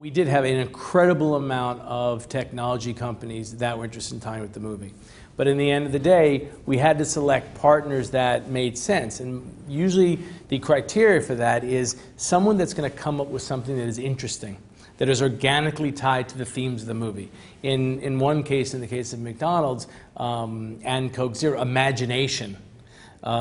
We did have an incredible amount of technology companies that were interested in tying with the movie. But in the end of the day, we had to select partners that made sense. And usually the criteria for that is someone that's going to come up with something that is interesting, that is organically tied to the themes of the movie. In one case, in the case of McDonald's and Coke Zero, imagination,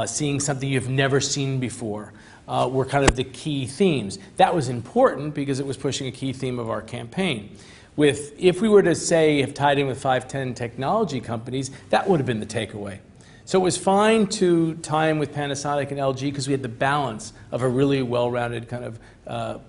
seeing something you've never seen before, were kind of the key themes. That was important because it was pushing a key theme of our campaign. If we were to say have tied in with 5-10 technology companies, that would have been the takeaway. So it was fine to tie in with Panasonic and LG because we had the balance of a really well-rounded kind of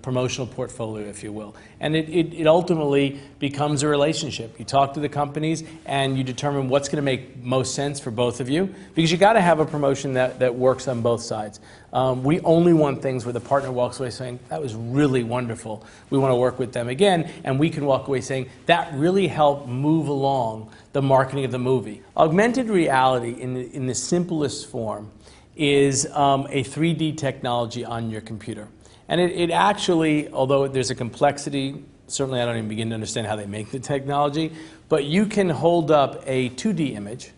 promotional portfolio, if you will. And it ultimately becomes a relationship. You talk to the companies and you determine what's going to make most sense for both of you, because you got to have a promotion that works on both sides. We only want things where the partner walks away saying, that was really wonderful, we want to work with them again, and we can walk away saying, that really helped move along the marketing of the movie. Augmented reality in the simplest form is a 3D technology on your computer. And it actually, although there's a complexity, certainly I don't even begin to understand how they make the technology, but you can hold up a 2D image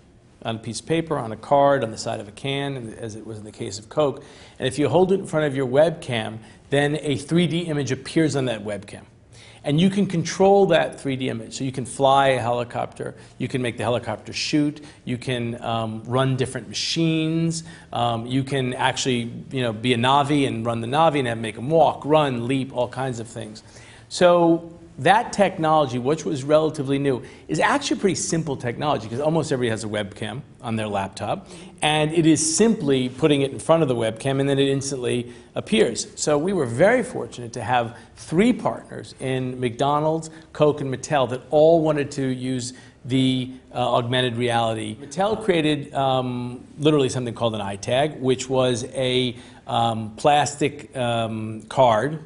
on a piece of paper, on a card, on the side of a can, as it was in the case of Coke, and if you hold it in front of your webcam, then a 3D image appears on that webcam. And you can control that 3D image. So you can fly a helicopter, you can make the helicopter shoot, you can run different machines, you can actually be a Navi and run the Navi and make them walk, run, leap, all kinds of things. So that technology, which was relatively new, is actually pretty simple technology because almost everybody has a webcam on their laptop, and it is simply putting it in front of the webcam and then it instantly appears. So we were very fortunate to have 3 partners in McDonald's, Coke, and Mattel that all wanted to use the augmented reality. Mattel created literally something called an iTag, which was a plastic card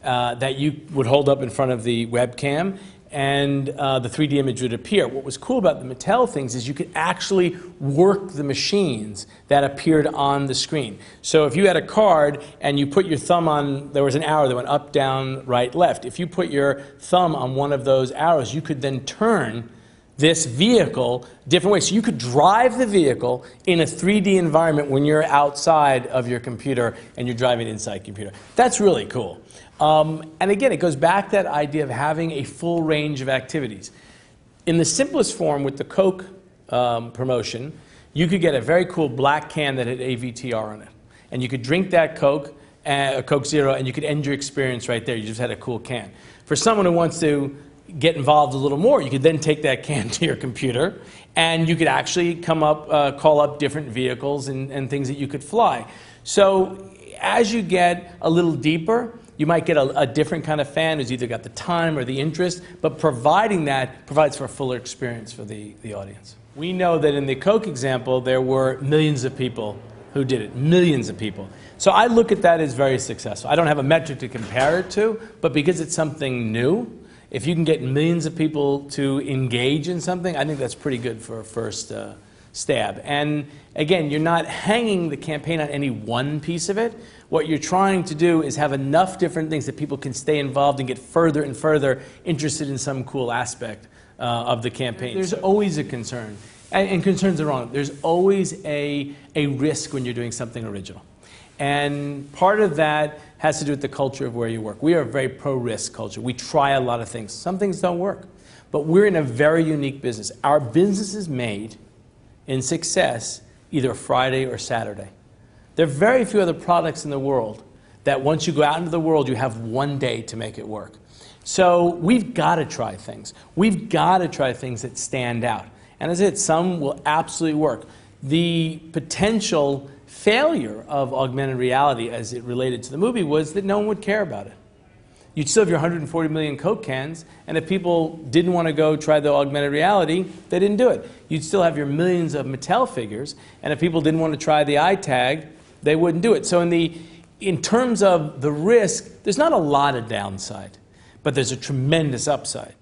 that you would hold up in front of the webcam, and the 3D image would appear. What was cool about the Mattel things is you could actually work the machines that appeared on the screen. So if you had a card and you put your thumb on, there was an arrow that went up, down, right, left. If you put your thumb on one of those arrows, you could then turn this vehicle different ways. So you could drive the vehicle in a 3D environment when you're outside of your computer and you're driving inside your computer. That's really cool. And again, it goes back to that idea of having a full range of activities. In the simplest form with the Coke promotion, you could get a very cool black can that had AVTR on it. And you could drink that Coke, Coke Zero, and you could end your experience right there. You just had a cool can. For someone who wants to get involved a little more, you could then take that can to your computer and you could actually call up different vehicles and things that you could fly. So as you get a little deeper, you might get a different kind of fan who's either got the time or the interest, but providing that provides for a fuller experience for the audience. We know that in the Coke example, there were millions of people who did it, millions of people. So I look at that as very successful. I don't have a metric to compare it to, but because it's something new, if you can get millions of people to engage in something, I think that's pretty good for a first stab. And again, you're not hanging the campaign on any one piece of it. What you're trying to do is have enough different things that people can stay involved and get further and further interested in some cool aspect of the campaign. There's always a concern, and concerns are wrong. There's always a risk when you're doing something original. And part of that has to do with the culture of where you work. We are a very pro-risk culture. We try a lot of things. Some things don't work. But we're in a very unique business. Our business is made in success either Friday or Saturday. There are very few other products in the world that once you go out into the world, you have one day to make it work. So we've got to try things. We've got to try things that stand out. And as I said, some will absolutely work. The potential failure of augmented reality as it related to the movie was that no one would care about it. You'd still have your 140 million Coke cans, and if people didn't want to go try the augmented reality, they didn't do it. You'd still have your millions of Mattel figures, and if people didn't want to try the iTag, they wouldn't do it. So in terms of the risk, there's not a lot of downside, but there's a tremendous upside.